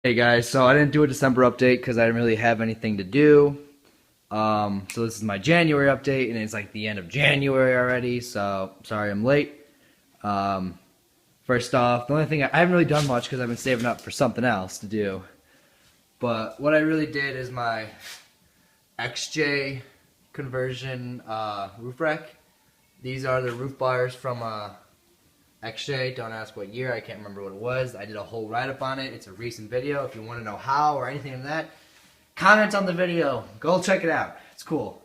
Hey guys, so I didn't do a December update because I didn't really have anything to do. So this is my January update, and it's like the end of January already. So sorry I'm late. Um, First off, the only thing I haven't really done much because I've been saving up for something else to do. But what I really did is my XJ conversion roof rack. These are the roof bars from XJ. Don't ask what year. I can't remember what it was. I did a whole write-up on it. It's a recent video. If you want to know how or anything like that, comment on the video. Go check it out. It's cool.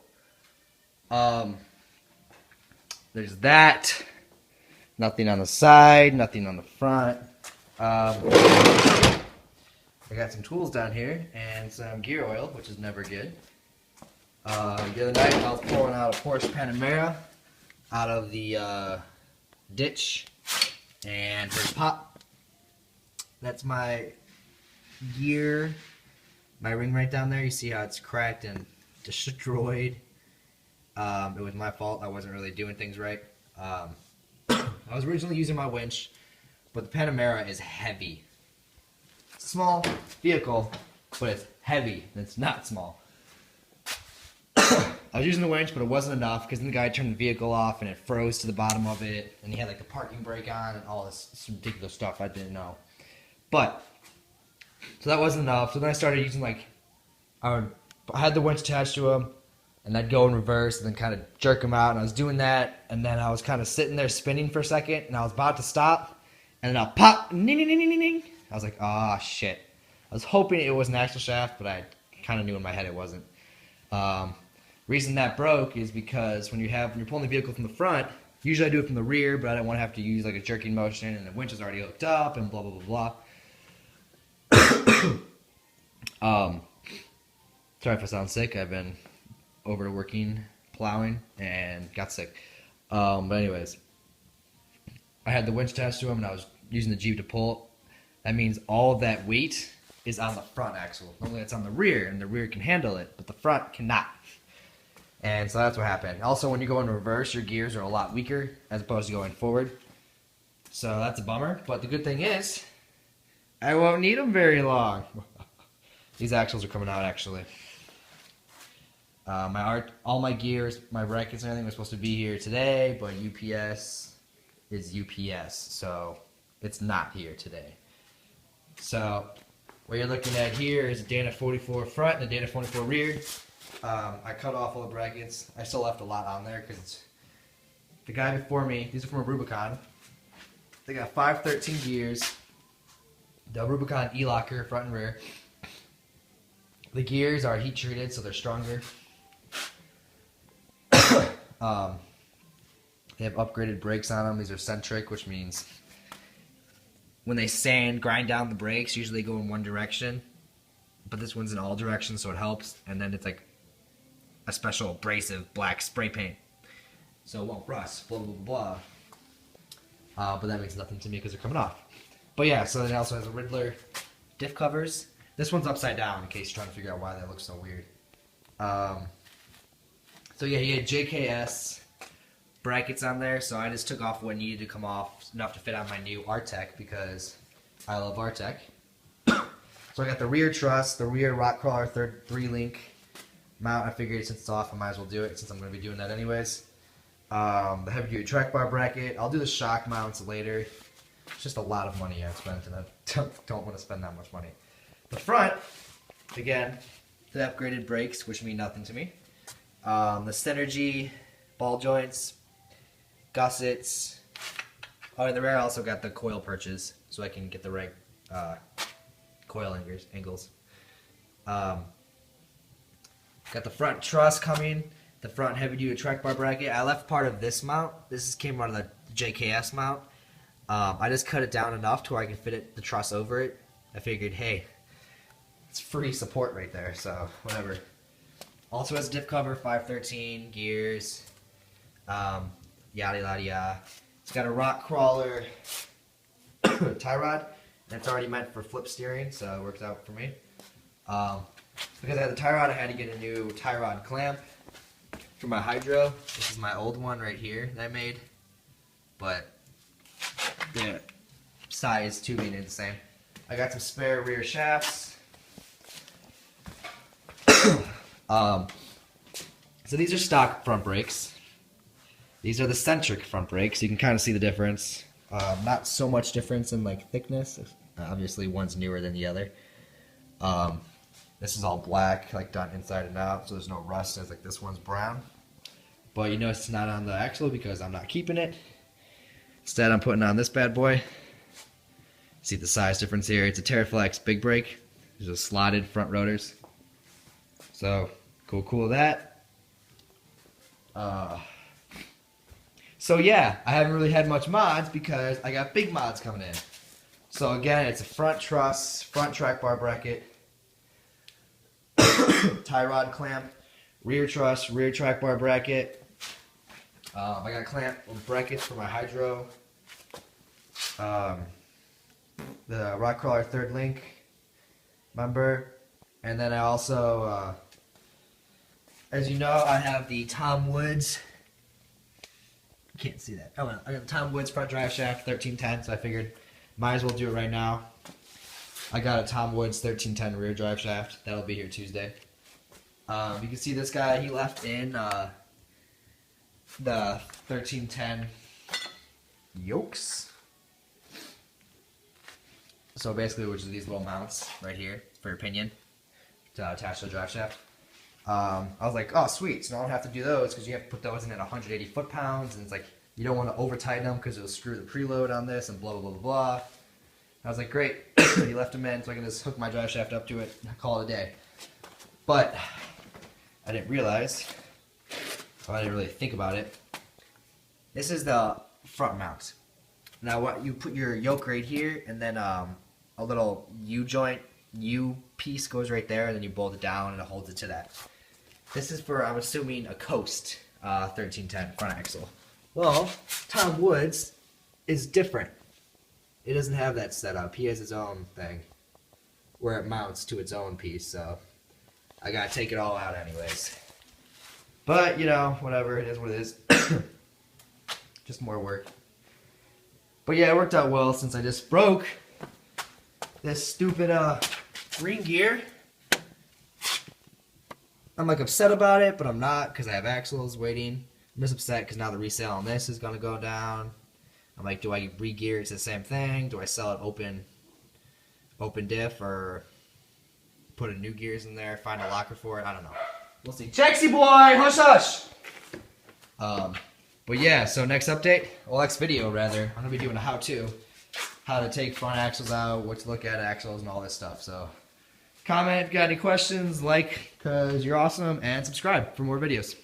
There's that. Nothing on the side. Nothing on the front. I got some tools down here and some gear oil, which is never good. The other night I was pulling out a Porsche Panamera out of the ditch, and here's pop. That's my gear, my ring right down there. You see how it's cracked and destroyed. It was my fault. I wasn't really doing things right. I was originally using my winch, but the Panamera is heavy. It's a small vehicle, but it's heavy. It's not small. I was using the winch, but it wasn't enough because then the guy turned the vehicle off and it froze to the bottom of it, and he had like the parking brake on and all this ridiculous stuff I didn't know. But so that wasn't enough. So then I started using I had the winch attached to him, and I'd go in reverse and then kind of jerk him out, and I was doing that, and then I was kind of sitting there spinning for a second, and I was about to stop, and then I'll pop, ning, ning, ning, ning, ning. I was like, ah, shit. I was hoping it was an axle shaft, but I kind of knew in my head it wasn't. Reason that broke is because when you're pulling the vehicle from the front, usually I do it from the rear, but I don't want to have to use like a jerking motion, and the winch is already hooked up, and blah blah blah blah. Sorry if I sound sick. I've been overworking, plowing, and got sick. But anyways, I had the winch attached to him, and I was using the Jeep to pull. That means all of that weight is on the front axle. Normally it's on the rear, and the rear can handle it, but the front cannot. And so that's what happened. Also, when you go in reverse, your gears are a lot weaker as opposed to going forward. So that's a bummer. But the good thing is, I won't need them very long. These axles are coming out, actually. All my gears, my brackets and everything was supposed to be here today, but UPS is UPS, so it's not here today. So what you're looking at here is a Dana 44 front and a Dana 44 rear. I cut off all the brackets. I still left a lot on there because the guy before me, these are from a Rubicon. They got 513 gears, the Rubicon E-Locker front and rear. The gears are heat treated, so they're stronger. They have upgraded brakes on them. These are centric, which means when they grind down the brakes, usually they go in one direction, but this one's in all directions, so it helps. And then it's like a special abrasive black spray paint, so it won't rust, blah, blah, blah, blah. But that means nothing to me because they're coming off. But yeah, so it also has a Riddler diff covers. This one's upside down in case you're trying to figure out why that looks so weird. So yeah, he had JKS brackets on there, so I just took off what needed to come off enough to fit on my new Artec because I love Artec. So I got the rear truss, the rear rock crawler 3-link mount. I figured since it's off, I might as well do it since I'm going to be doing that anyways. The heavy duty track bar bracket. I'll do the shock mounts later. It's just a lot of money I've spent, and I don't want to spend that much money. The front, again, the upgraded brakes, which mean nothing to me. The Synergy ball joints, gussets. Oh, in the rear I also got the coil perches, so I can get the right coil angles. Got the front truss coming, the front heavy duty track bar bracket. I left part of this mount. This came out of the JKS mount. I just cut it down enough to where I can fit the truss over it. I figured, hey, it's free support right there, so whatever. Also has a diff cover, 513 gears, yada yada yada. It's got a rock crawler tie rod, and it's already meant for flip steering, so it works out for me. Because I had the tie rod, I had to get a new tie rod clamp for my hydro. This is my old one right here that I made, but the size tubing is the same. I got some spare rear shafts. So these are stock front brakes. These are the centric front brakes. You can kind of see the difference. Not so much difference in like thickness. Obviously, one's newer than the other. This is all black, like done inside and out, so there's no rust as like this one's brown. But you notice it's not on the axle because I'm not keeping it. Instead, I'm putting on this bad boy. See the size difference here? It's a Terraflex big brake. There's a slotted front rotors. So cool that. So yeah, I haven't really had much mods because I got big mods coming in. So again, it's a front truss, front track bar bracket, tie rod clamp, rear truss, rear track bar bracket. I got clamp brackets for my hydro. The rock crawler third link member, and then I also, as you know, I have the Tom Woods. You can't see that. Oh, well, I got the Tom Woods front drive shaft 1310, so I figured might as well do it right now. I got a Tom Woods 1310 rear drive shaft. That'll be here Tuesday. You can see this guy, he left in the 1310 yokes. So basically, which is these little mounts right here for your pinion to attach to the drive shaft. I was like, oh sweet, so I don't have to do those because you have to put those in at 180 foot-pounds, and it's like you don't want to over-tighten them because it'll screw the preload on this and blah blah blah blah blah. I was like, great, he left them in so I can just hook my drive shaft up to it and call it a day. But I didn't realize, or I didn't really think about it. This is the front mount. Now what you put your yoke right here, and then a little U-joint, U-piece goes right there, and then you bolt it down and it holds it to that. This is for, I'm assuming, a Coast 1310 front axle. Well, Tom Woods is different. It doesn't have that setup. He has his own thing where it mounts to its own piece, so I gotta take it all out anyways. But, you know, whatever, it is what it is. Just more work. But yeah, it worked out well since I just broke this stupid ring gear. I'm like upset about it, but I'm not because I have axles waiting. I'm just upset because now the resale on this is gonna go down. I'm like, do I re-gear it to the same thing? Do I sell it open diff, or put a new gears in there, find a locker for it? I don't know. We'll see. Chexy boy, hush hush. But yeah, so next update, well, next video rather, I'm gonna be doing a how-to take front axles out, what to look at axles, and all this stuff. So comment if you got any questions, like, because you're awesome, and subscribe for more videos.